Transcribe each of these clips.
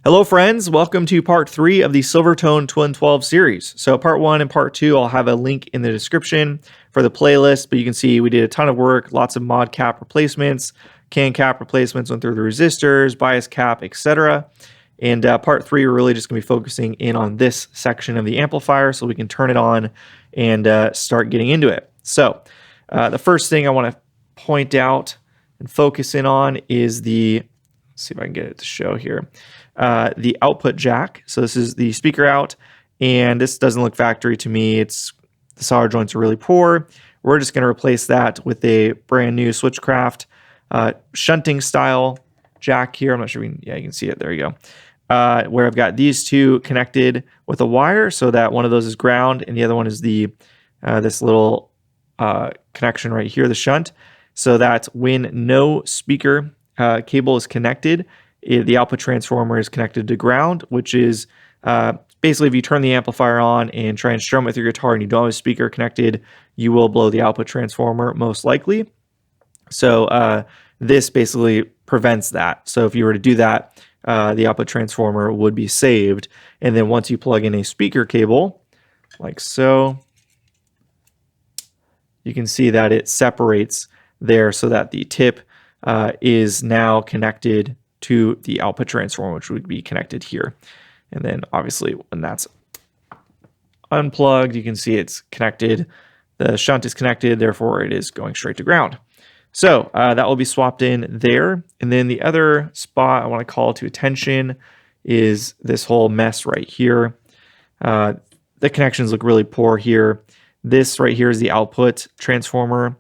Hello friends, welcome to part 3 of the Silvertone Twin 12 series. So part 1 and part 2, I'll have a link in the description for the playlist, but you can see we did a ton of work, lots of mod cap replacements, can cap replacements, went through the resistors, bias cap, etc. And part 3, we're really just going to be focusing in on this section of the amplifier so we can turn it on and start getting into it. So the first thing I want to point out and focus in on is let's see if I can get it to show here. The output jack. So this is the speaker out, and this doesn't look factory to me. The solder joints are really poor. We're just going to replace that with a brand new Switchcraft shunting style jack here. I'm not sure you can see it. There you go. Where I've got these two connected with a wire so that one of those is ground and the other one is this little connection right here, the shunt, so that when no speaker cable is connected, the output transformer is connected to ground, which is basically if you turn the amplifier on and try and strum with your guitar and you don't have a speaker connected, you will blow the output transformer most likely. So this basically prevents that. So if you were to do that, the output transformer would be saved. And then once you plug in a speaker cable, like so, you can see that it separates there so that the tip is now connected to the output transformer, which would be connected here. And then obviously when that's unplugged, you can see it's connected. The shunt is connected, therefore it is going straight to ground. So that will be swapped in there. And then the other spot I want to call to attention is this whole mess right here. The connections look really poor here. This right here is the output transformer,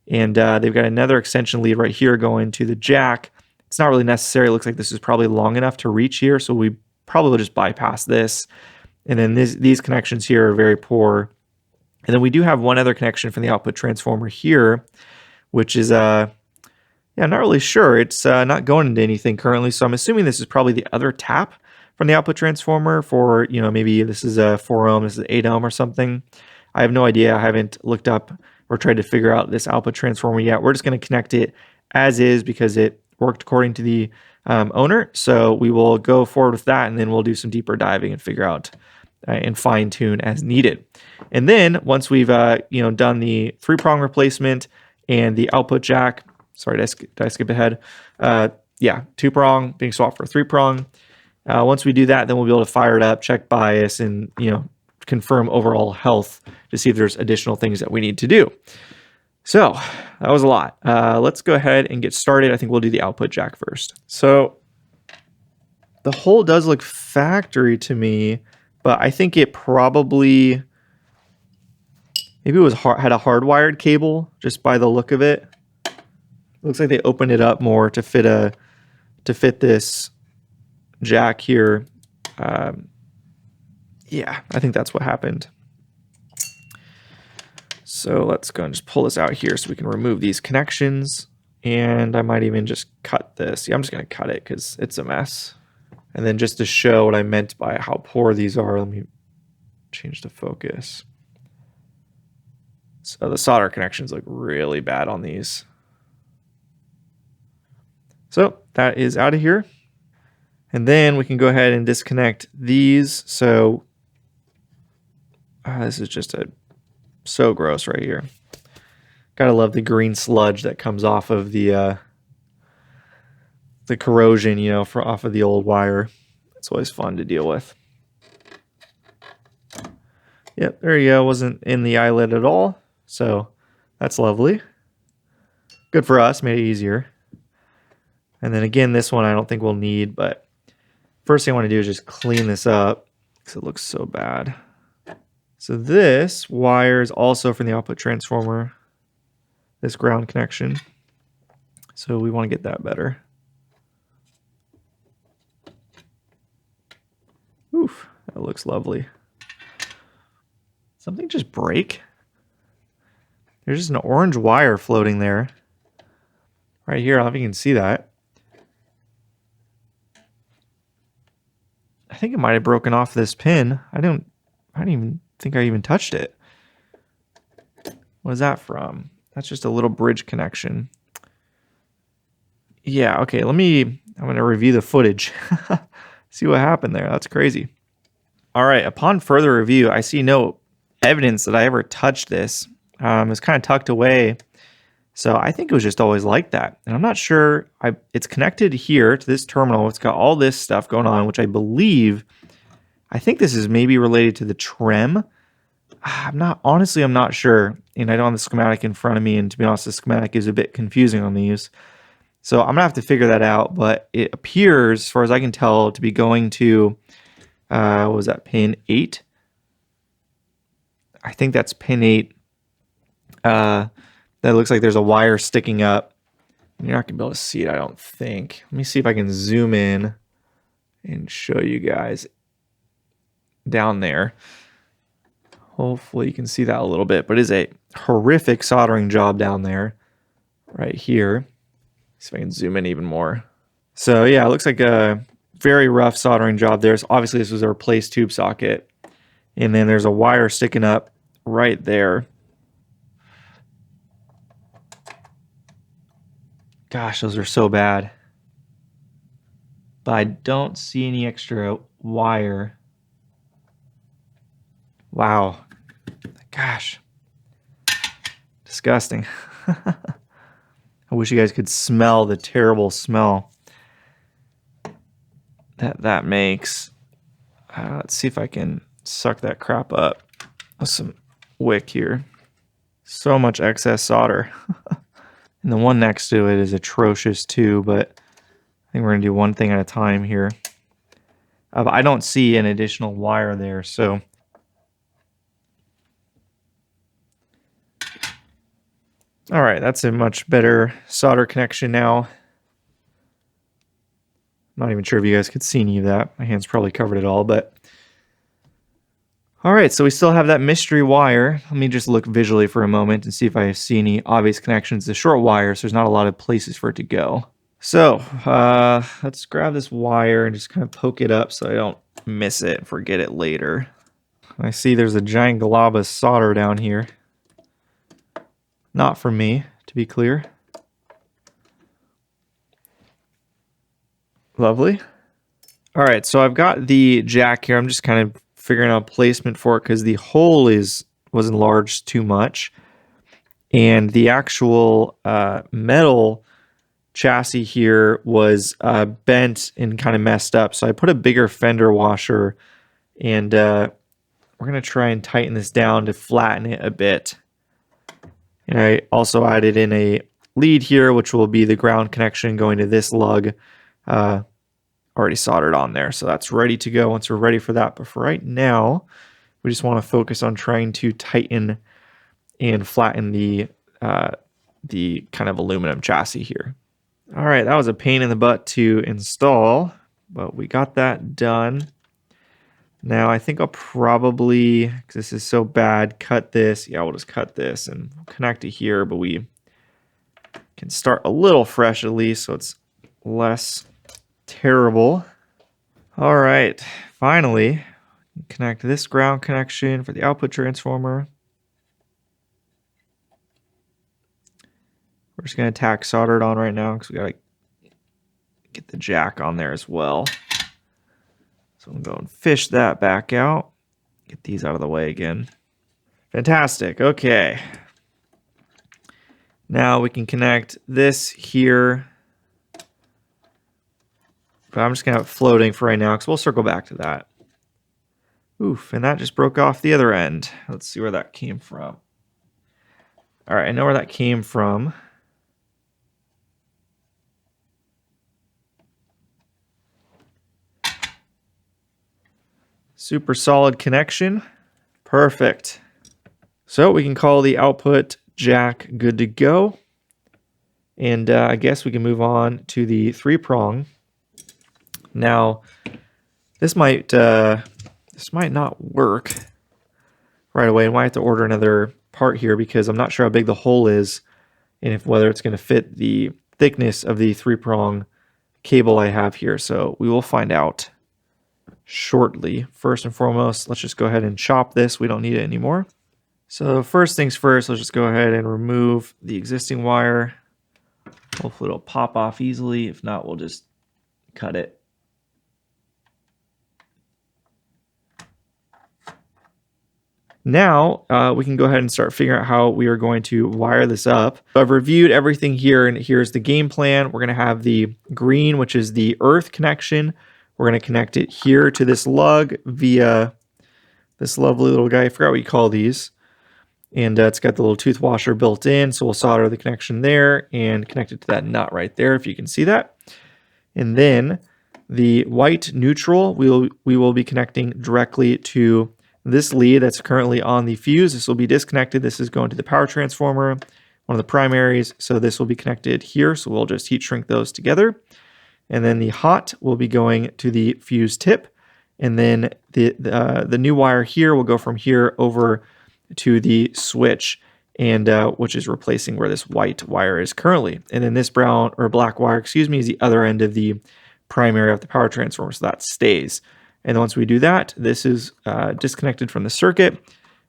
and they've got another extension lead right here going to the jack. It's not really necessary. It looks like this is probably long enough to reach here, so we probably will just bypass this. And then these connections here are very poor. And then we do have one other connection from the output transformer here, which is, not really sure. It's not going into anything currently, so I'm assuming this is probably the other tap from the output transformer for, maybe this is a 4 ohm, this is 8 ohm or something. I have no idea. I haven't looked up or tried to figure out this output transformer yet. We're just going to connect it as is because it worked according to the owner. So we will go forward with that, and then we'll do some deeper diving and figure out and fine tune as needed. And then once we've done the 3-prong replacement and the output jack, sorry, did I skip ahead? 2-prong being swapped for 3-prong. Once we do that, then we'll be able to fire it up, check bias, and confirm overall health to see if there's additional things that we need to do. So that was a lot. Let's go ahead and get started. I think we'll do the output jack first. So the hole does look factory to me, but I think it probably, maybe it was had a hardwired cable just by the look of it. Looks like they opened it up more to fit this jack here. Yeah, I think that's what happened. So let's go and just pull this out here so we can remove these connections. And I might even just cut this. Yeah, I'm just going to cut it because it's a mess. And then just to show what I meant by how poor these are, let me change the focus. So the solder connections look really bad on these. So that is out of here. And then we can go ahead and disconnect these. So this is just so gross right here. Gotta love the green sludge that comes off of the corrosion, off of the old wire. It's always fun to deal with. Yep, there you go. Wasn't in the eyelid at all. So that's lovely. Good for us, made it easier. And then again, this one I don't think we'll need, but first thing I want to do is just clean this up because it looks so bad. So this wire is also from the output transformer, this ground connection. So we want to get that better. Oof, that looks lovely. Something just break? There's just an orange wire floating there. Right here, I don't know if you can see that. I think it might have broken off this pin. I didn't even think I even touched it. What is that from? That's just a little bridge connection. Yeah, okay, I'm going to review the footage. See what happened there. That's crazy. All right. Upon further review, I see no evidence that I ever touched this. It's kind of tucked away. So I think it was just always like that. And I'm not sure. It's connected here to this terminal. It's got all this stuff going on, which I think this is maybe related to the trim. I'm not sure. And I don't have the schematic in front of me. And to be honest, the schematic is a bit confusing on these. So I'm going to have to figure that out. But it appears, as far as I can tell, to be going to, what was that, pin 8? I think that's pin 8. That looks like there's a wire sticking up. You're not going to be able to see it, I don't think. Let me see if I can zoom in and show you guys down there. Hopefully you can see that a little bit, but it is a horrific soldering job down there right here. See if I can zoom in even more. So yeah, it looks like a very rough soldering job there. So obviously this was a replaced tube socket. And then there's a wire sticking up right there. Gosh, those are so bad. But I don't see any extra wire. Wow. Gosh. Disgusting. I wish you guys could smell the terrible smell that makes. Let's see if I can suck that crap up with some wick here. So much excess solder. And the one next to it is atrocious too, but I think we're going to do one thing at a time here. I don't see an additional wire there, so all right, that's a much better solder connection now. Not even sure if you guys could see any of that. My hands probably covered it all, but all right, so we still have that mystery wire. Let me just look visually for a moment and see if I see any obvious connections. The short wire, so there's not a lot of places for it to go. So let's grab this wire and just kind of poke it up so I don't miss it and forget it later. I see there's a giant glob of solder down here. Not for me, to be clear. Lovely. All right, so I've got the jack here. I'm just kind of figuring out placement for it because the hole was enlarged too much. And the actual metal chassis here was bent and kind of messed up. So I put a bigger fender washer and we're going to try and tighten this down to flatten it a bit. And I also added in a lead here, which will be the ground connection going to this lug. Already soldered on there. So that's ready to go once we're ready for that. But for right now, we just want to focus on trying to tighten and flatten the kind of aluminum chassis here. All right, that was a pain in the butt to install, but we got that done. Now I think I'll probably, because this is so bad, cut this. Yeah, we'll just cut this and connect it here, but we can start a little fresh at least so it's less terrible. All right, finally, connect this ground connection for the output transformer. We're just going to tack solder it on right now because we got to get the jack on there as well. So I'm going to go and fish that back out. Get these out of the way again. Fantastic. Okay. Now we can connect this here. But I'm just going to have it floating for right now because we'll circle back to that. Oof, and that just broke off the other end. Let's see where that came from. All right, I know where that came from. Super solid connection. Perfect. So we can call the output jack good to go. And I guess we can move on to the 3-prong. Now, this might not work right away. I might have to order another part here because I'm not sure how big the hole is and whether it's going to fit the thickness of the 3-prong cable I have here. So we will find out shortly. First and foremost, let's just go ahead and chop this. We don't need it anymore. So first things first, let's just go ahead and remove the existing wire. Hopefully it'll pop off easily. If not, we'll just cut it. Now we can go ahead and start figuring out how we are going to wire this up. So I've reviewed everything here, and here's the game plan. We're going to have the green, which is the earth connection. We're going to connect it here to this lug via this lovely little guy. I forgot what you call these. And it's got the little tooth washer built in, so we'll solder the connection there and connect it to that nut right there, if you can see that. And then the white neutral, we will be connecting directly to this lead that's currently on the fuse. This will be disconnected. This is going to the power transformer, one of the primaries. So this will be connected here. So we'll just heat shrink those together. And then the hot will be going to the fuse tip. And then the new wire here will go from here over to the switch, and which is replacing where this white wire is currently. And then this brown or black wire, excuse me, is the other end of the primary of the power transformer, so that stays. And once we do that, this is disconnected from the circuit,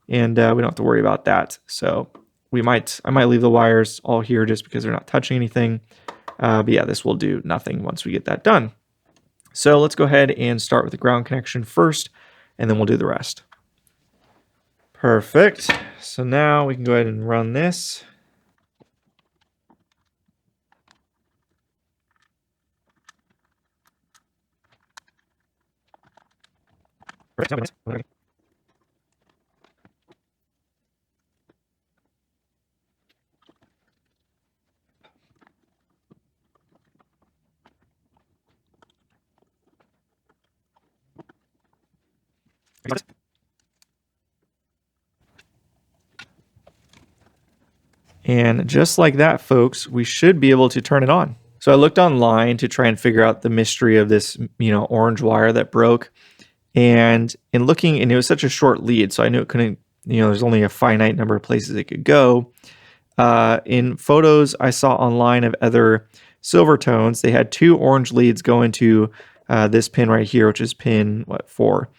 and we don't have to worry about that. So I might leave the wires all here just because they're not touching anything. But yeah, this will do nothing once we get that done. So let's go ahead and start with the ground connection first, and then we'll do the rest. Perfect. So now we can go ahead and run this. And just like that, folks, we should be able to turn it on. So I looked online to try and figure out the mystery of this, orange wire that broke. And in looking, and it was such a short lead, so I knew it couldn't, there's only a finite number of places it could go. In photos I saw online of other Silvertones, they had 2 orange leads going to this pin right here, which is pin 4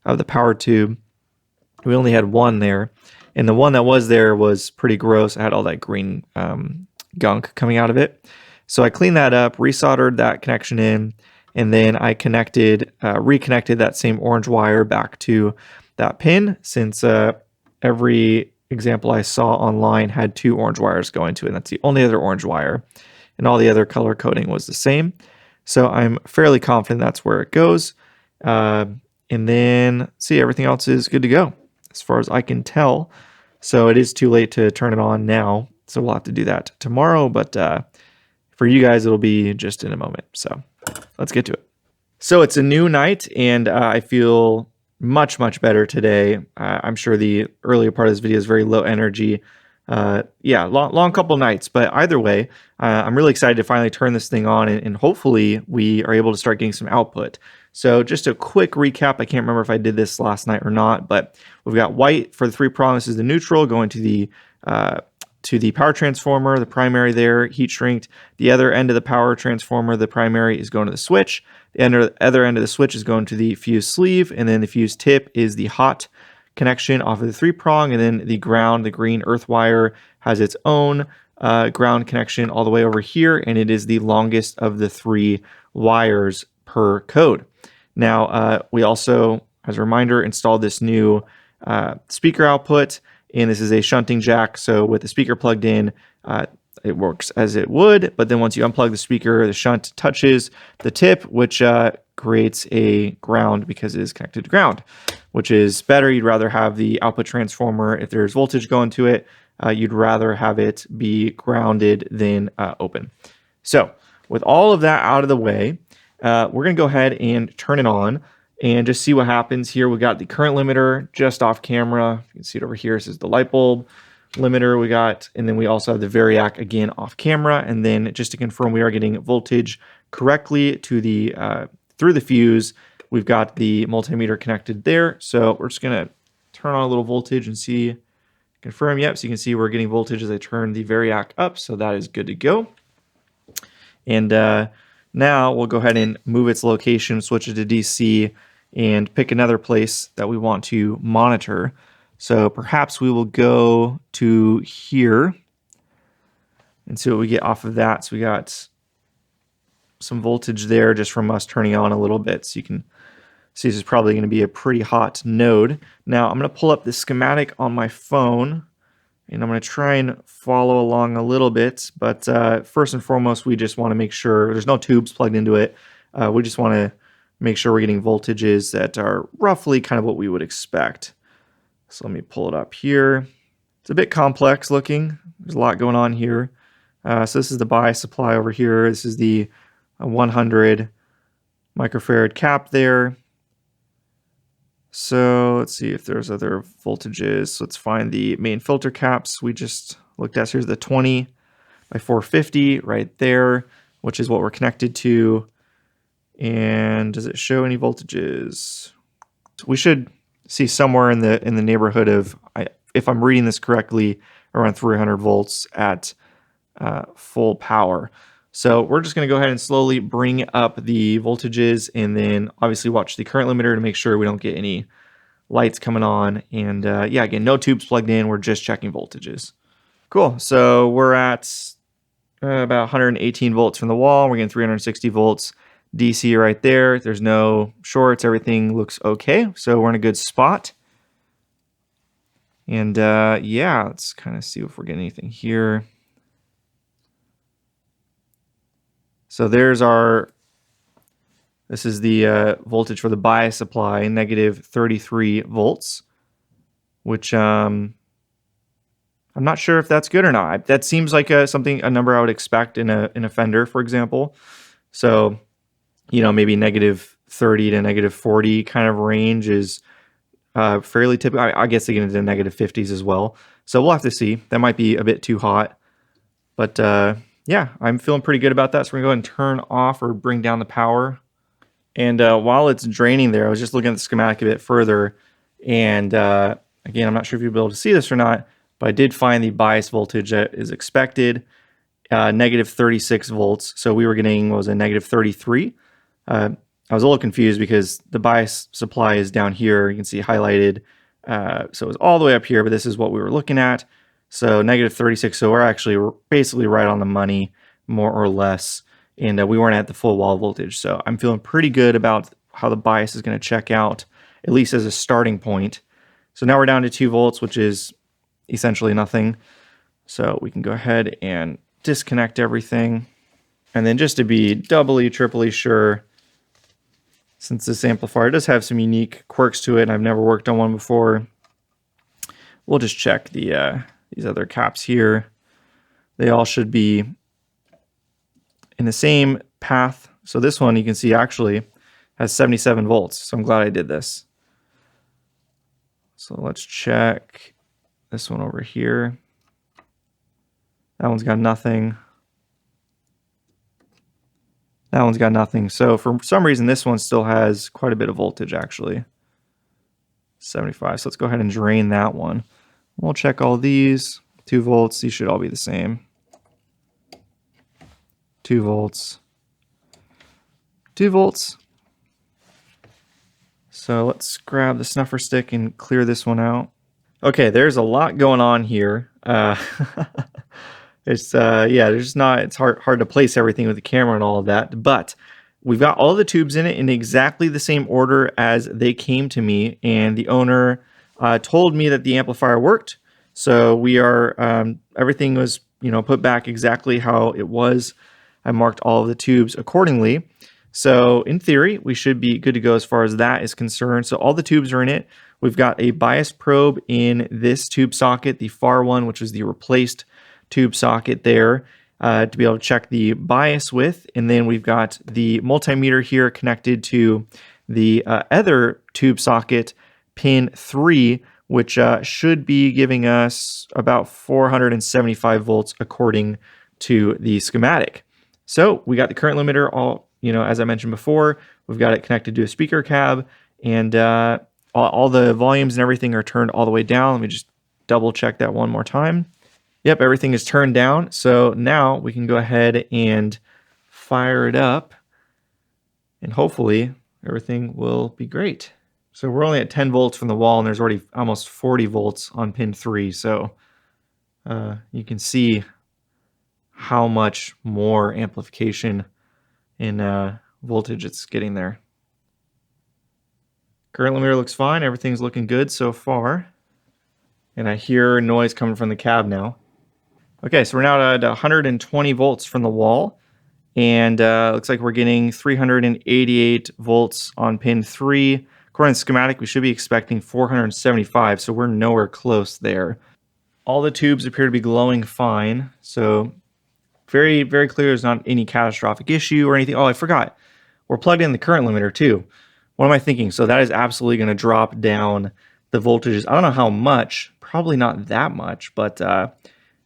of the power tube. We only had one there, and the one that was there was pretty gross. It had all that green gunk coming out of it. So I cleaned that up, resoldered that connection in, and then I reconnected that same orange wire back to that pin, since every example I saw online had 2 orange wires going to it. And that's the only other orange wire, and all the other color coding was the same. So I'm fairly confident that's where it goes. And then see, everything else is good to go as far as I can tell. So it is too late to turn it on now, so we'll have to do that tomorrow. But for you guys, it'll be just in a moment. So let's get to it. So it's a new night, and I feel much, much better today. I'm sure the earlier part of this video is very low energy. Long couple nights, but either way, I'm really excited to finally turn this thing on, and hopefully we are able to start getting some output. So just a quick recap. I can't remember if I did this last night or not, but we've got white for the 3 prong. This is the neutral going to the power transformer, the primary there, heat shrinked. The other end of the power transformer, the primary, is going to the switch. The other end of the switch is going to the fuse sleeve, and then the fuse tip is the hot connection off of the 3 prong, and then the ground, the green earth wire, has its own ground connection all the way over here, and it is the longest of the 3 wires per code. Now, we also, as a reminder, installed this new speaker output, and this is a shunting jack. So with the speaker plugged in, it works as it would, but then once you unplug the speaker, the shunt touches the tip, which creates a ground because it is connected to ground, which is better. You'd rather have the output transformer, if there's voltage going to it, you'd rather have it be grounded than open. So with all of that out of the way, we're going to go ahead and turn it on and just see what happens here. We got the current limiter just off camera. You can see it over here. This is the light bulb limiter we got, and then we also have the variac again off camera. And then just to confirm we are getting voltage correctly to the through the fuse, we've got the multimeter connected there. So we're just going to turn on a little voltage and see, confirm. Yep, so you can see we're getting voltage as I turn the variac up, so that is good to go. And now we'll go ahead and move its location, switch it to DC, and pick another place that we want to monitor. So perhaps we will go to here and see what we get off of that. So we got some voltage there just from us turning on a little bit. So you can So this is probably going to be a pretty hot node. Now I'm going to pull up the schematic on my phone, and I'm going to try and follow along a little bit. But first and foremost, we just want to make sure there's no tubes plugged into it. We just want to make sure we're getting voltages that are roughly kind of what we would expect. So let me pull it up here. It's a bit complex looking. There's a lot going on here. So this is the bias supply over here. This is the 100 microfarad cap there. So let's see if there's other voltages. So let's find the main filter caps we just looked at. So here's the 20 by 450 right there, which is what we're connected to. And does it show any voltages? We should see somewhere in the neighborhood of, if I'm reading this correctly, around 300 volts at full power. So we're just going to go ahead and slowly bring up the voltages, and then obviously watch the current limiter to make sure we don't get any lights coming on. And yeah, again, no tubes plugged in. We're just checking voltages. Cool. So we're at about 118 volts from the wall. We're getting 360 volts DC right there. There's no shorts. Everything looks okay. So we're in a good spot. And yeah, let's kind of see if we're getting anything here. So there's this is the voltage for the bias supply, negative 33 volts, which I'm not sure if that's good or not. That seems like a number I would expect in a fender, for example. So, you know, maybe negative 30 to negative 40 kind of range is fairly typical. I guess they get into the negative 50s as well. So we'll have to see. That might be a bit too hot. But yeah, I'm feeling pretty good about that. So we're going to go ahead and turn off or bring down the power. And while it's draining there, I was just looking at the schematic a bit further. And again, I'm not sure if you'll be able to see this or not, but I did find the bias voltage that is expected, negative 36 volts. So we were getting, what was it, negative 33. I was a little confused because the bias supply is down here. You can see highlighted. So it was all the way up here, but this is what we were looking at. So negative 36. So we're actually basically right on the money, more or less. And we weren't at the full wall voltage. So I'm feeling pretty good about how the bias is going to check out, at least as a starting point. So now we're down to 2 volts, which is essentially nothing. So we can go ahead and disconnect everything. And then just to be doubly, triply sure, since this amplifier does have some unique quirks to it, and I've never worked on one before, we'll just check these other caps here. They all should be in the same path. So this one, you can see, actually has 77 volts. So I'm glad I did this. So let's check this one over here. That one's got nothing. That one's got nothing. So for some reason, this one still has quite a bit of voltage, actually. 75. So let's go ahead and drain that one. We'll check all these. 2 volts. These should all be the same. 2 volts. 2 volts. So let's grab the snuffer stick and clear this one out. Okay, there's a lot going on here. It's it's hard to place everything with the camera and all of that, but we've got all the tubes in it in exactly the same order as they came to me, and the owner told me that the amplifier worked. So we are everything was put back exactly how it was. I marked all of the tubes accordingly. So in theory, we should be good to go as far as that is concerned. So all the tubes are in it. We've got a bias probe in this tube socket, the far one, which is the replaced tube socket there, to be able to check the bias with. And then we've got the multimeter here connected to the other tube socket, pin 3, which should be giving us about 475 volts according to the schematic. So we got the current limiter all, as I mentioned before, we've got it connected to a speaker cab, and all the volumes and everything are turned all the way down. Let me just double check that one more time. Yep, everything is turned down. So now we can go ahead and fire it up, and hopefully everything will be great. So we're only at 10 volts from the wall, and there's already almost 40 volts on pin 3. So you can see how much more amplification in voltage it's getting there. Current limiter looks fine. Everything's looking good so far. And I hear noise coming from the cab now. Okay, so we're now at 120 volts from the wall. And looks like we're getting 388 volts on pin 3. According to the schematic, we should be expecting 475, so we're nowhere close there. All the tubes appear to be glowing fine, so very, very clear there's not any catastrophic issue or anything. Oh, I forgot. We're plugged in the current limiter too. What am I thinking? So that is absolutely going to drop down the voltages. I don't know how much, probably not that much, but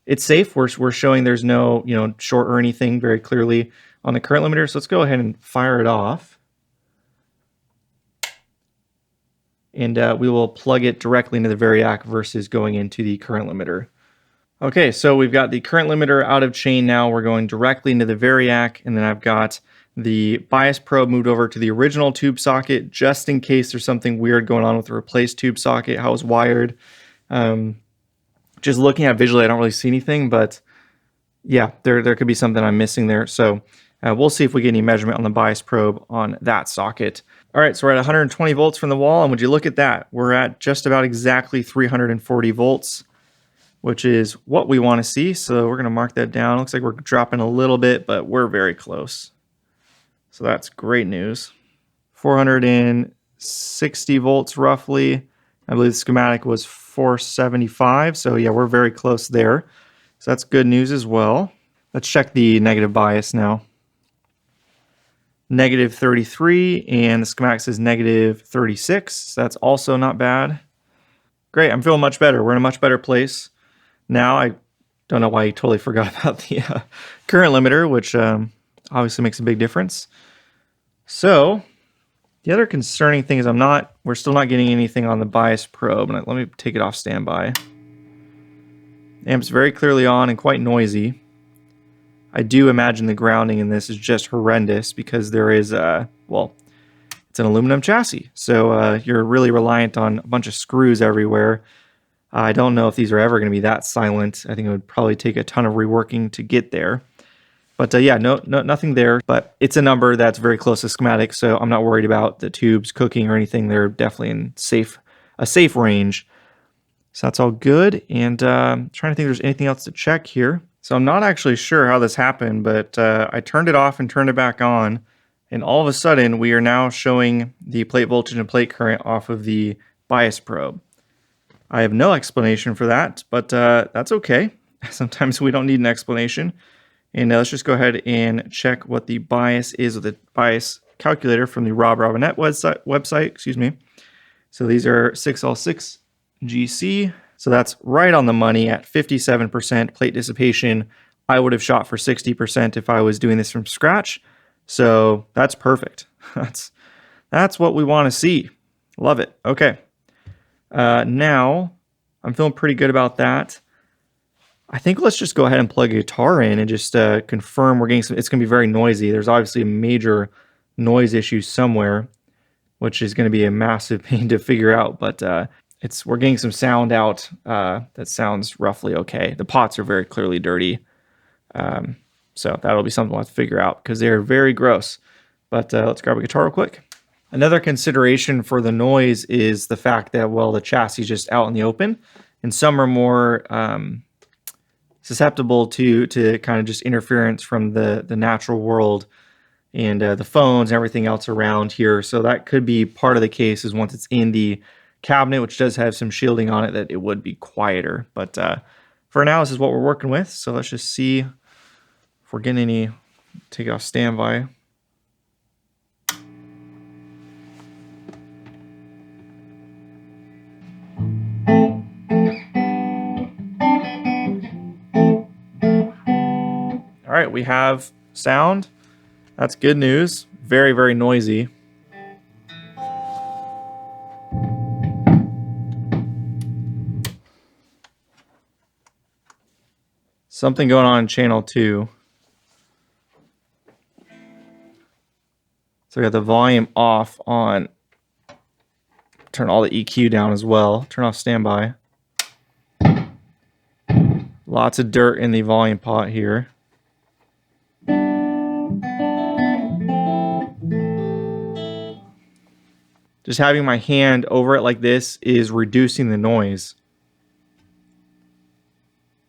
it's safe. We're showing there's no, short or anything very clearly on the current limiter. So let's go ahead and fire it off. And we will plug it directly into the variac versus going into the current limiter. Okay, so we've got the current limiter out of chain now. We're going directly into the variac, and then I've got the bias probe moved over to the original tube socket, just in case there's something weird going on with the replaced tube socket, how it's wired. Just looking at visually, I don't really see anything, but yeah, there could be something I'm missing there. So we'll see if we get any measurement on the bias probe on that socket. All right, so we're at 120 volts from the wall, and would you look at that? We're at just about exactly 340 volts, which is what we want to see. So we're going to mark that down. Looks like we're dropping a little bit, but we're very close. So that's great news. 460 volts roughly. I believe the schematic was 475. So yeah, we're very close there. So that's good news as well. Let's check the negative bias now. Negative 33, and the schematic says negative 36. So that's also not bad. Great, I'm feeling much better. We're in a much better place. Now, I don't know why I totally forgot about the current limiter, which obviously makes a big difference. So the other concerning thing is we're still not getting anything on the bias probe. And let me take it off standby. Amp's very clearly on and quite noisy. I do imagine the grounding in this is just horrendous because there is it's an aluminum chassis. So you're really reliant on a bunch of screws everywhere. I don't know if these are ever going to be that silent. I think it would probably take a ton of reworking to get there. But yeah, nothing there. But it's a number that's very close to schematic, so I'm not worried about the tubes cooking or anything. They're definitely in a safe range. So that's all good. And I'm trying to think if there's anything else to check here. So I'm not actually sure how this happened, but I turned it off and turned it back on. And all of a sudden, we are now showing the plate voltage and plate current off of the bias probe. I have no explanation for that, but that's okay. Sometimes we don't need an explanation. And let's just go ahead and check what the bias is with the bias calculator from the Rob Robinette website. Excuse me. So these are 6L6 GC. So that's right on the money at 57% plate dissipation. I would have shot for 60% if I was doing this from scratch. So that's perfect. That's what we want to see. Love it. Okay. Now I'm feeling pretty good about that. I think let's just go ahead and plug a guitar in and just confirm we're getting some. It's going to be very noisy. There's obviously a major noise issue somewhere, which is going to be a massive pain to figure out. But we're getting some sound out that sounds roughly okay. The pots are very clearly dirty, so that'll be something we'll have to figure out because they're very gross. But let's grab a guitar real quick. Another consideration for the noise is the fact that, well, the chassis is just out in the open, and some are more susceptible to kind of just interference from the natural world and the phones and everything else around here. So that could be part of the case is once it's in the cabinet, which does have some shielding on it, that it would be quieter. But for now, this is what we're working with. So let's just see if we're getting any. Take it off standby. All right, we have sound. That's good news. Very, very noisy. Something going on in channel 2. So we got the volume off on. Turn all the EQ down as well. Turn off standby. Lots of dirt in the volume pot here. just having my hand over it like this is reducing the noise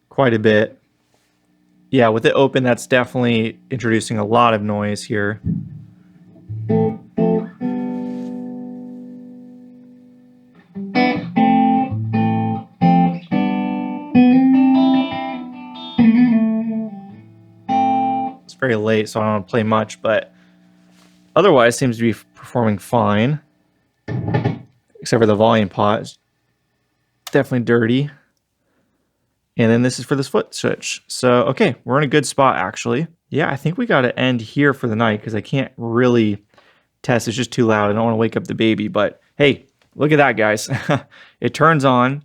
quite a bit. Yeah, with it open, that's definitely introducing a lot of noise here. It's very late, so I don't want to play much, but otherwise seems to be performing fine. Except for the volume pot. It's definitely dirty. And then this is for this foot switch. So, okay, we're in a good spot, actually. Yeah, I think we got to end here for the night because I can't really test. It's just too loud. I don't want to wake up the baby. But, hey, look at that, guys. It turns on,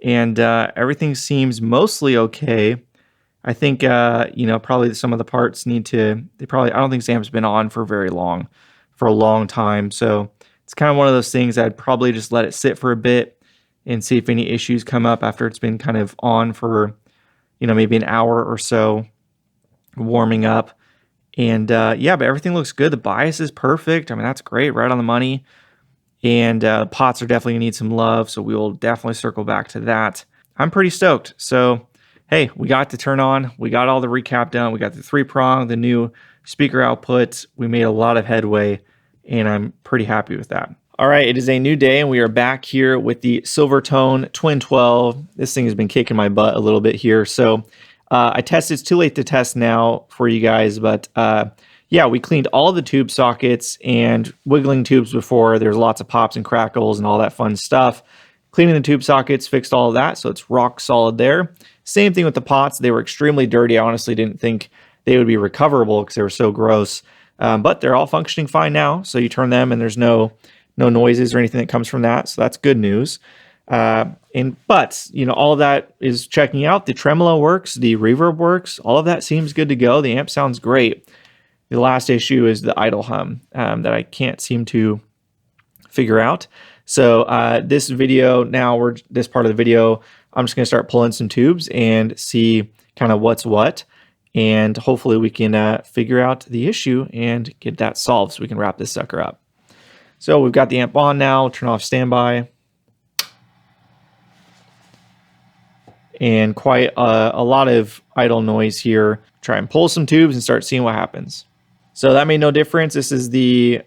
and everything seems mostly okay. I think, probably some of the parts need to... I don't think Sam's been on for a long time. So, it's kind of one of those things I'd probably just let it sit for a bit and see if any issues come up after it's been kind of on for, maybe an hour or so, warming up. And but everything looks good. The bias is perfect. I mean, that's great, right on the money. And pots are definitely gonna need some love, so we will definitely circle back to that. I'm pretty stoked. So, hey, we got to turn on. We got all the recap done. We got the 3-prong, the new speaker output. We made a lot of headway, and I'm pretty happy with that. All right, it is a new day, and we are back here with the Silvertone Twin 12. This thing has been kicking my butt a little bit here. So I tested. It's too late to test now for you guys, but yeah, we cleaned all the tube sockets and wiggling tubes before. There's lots of pops and crackles and all that fun stuff. Cleaning the tube sockets fixed all of that, so it's rock solid there. Same thing with the pots. They were extremely dirty. I honestly didn't think they would be recoverable because they were so gross, but they're all functioning fine now. So you turn them, and there's no noises or anything that comes from that, so that's good news. But all of that is checking out. The tremolo works, the reverb works, all of that seems good to go. The amp sounds great. The last issue is the idle hum that I can't seem to figure out. So this part of the video, I'm just going to start pulling some tubes and see kind of what's what, and hopefully we can figure out the issue and get that solved so we can wrap this sucker up. So we've got the amp on now. Turn off standby. And quite a lot of idle noise here. Try and pull some tubes and start seeing what happens. So that made no difference. This is the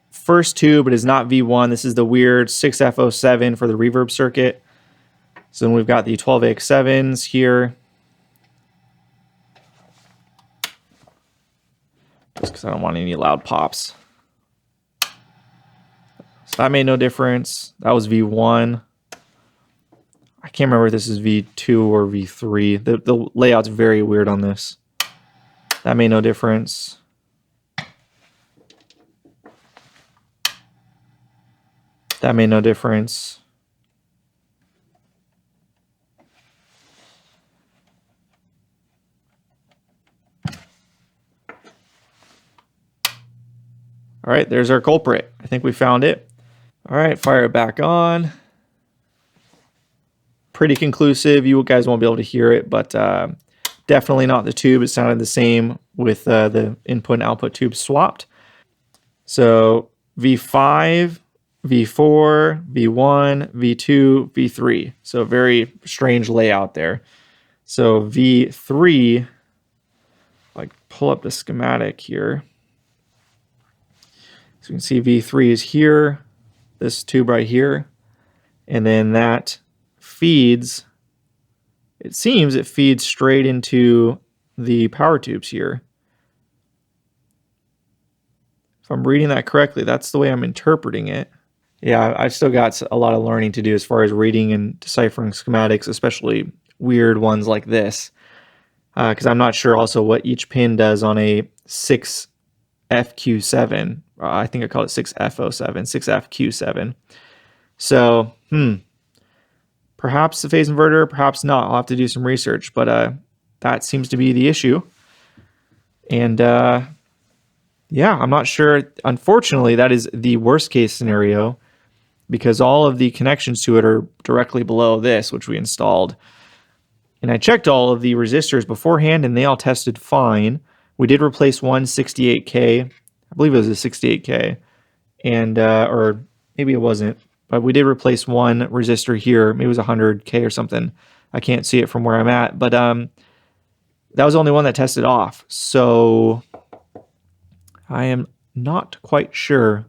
first tube. It is not V1. This is the weird 6F07 for the reverb circuit. So then we've got the 12AX7s here. Just because I don't want any loud pops. So that made no difference. That was V1. I can't remember if this is V2 or V3. The layout's very weird on this. That made no difference. That made no difference. All right, there's our culprit. I think we found it. All right, fire it back on. Pretty conclusive. You guys won't be able to hear it, but definitely not the tube. It sounded the same with the input and output tube swapped. So V5, V4, V1, V2, V3. So very strange layout there. So V3, like pull up the schematic here. So you can see V3 is here, this tube right here, and then that feeds, it seems it feeds straight into the power tubes here. If I'm reading that correctly, that's the way I'm interpreting it. Yeah, I've still got a lot of learning to do as far as reading and deciphering schematics, especially weird ones like this, because I'm not sure also what each pin does on a 6FQ7. I think I call it 6F07, 6FQ7. So, perhaps the phase inverter, perhaps not. I'll have to do some research, but that seems to be the issue. And yeah, I'm not sure. Unfortunately, that is the worst case scenario because all of the connections to it are directly below this, which we installed. And I checked all of the resistors beforehand, and they all tested fine. We did replace one 68K. I believe it was a 68K. And, maybe it wasn't, but we did replace one resistor here. Maybe it was 100K or something. I can't see it from where I'm at, but that was the only one that tested off. So I am not quite sure.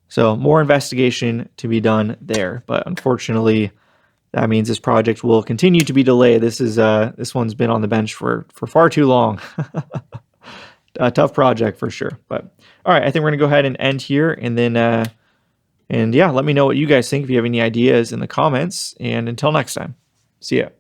So more investigation to be done there, but unfortunately, that means this project will continue to be delayed. This one's been on the bench for far too long. A tough project for sure. But all right, I think we're gonna go ahead and end here, and then and yeah, let me know what you guys think if you have any ideas in the comments. And until next time, see ya.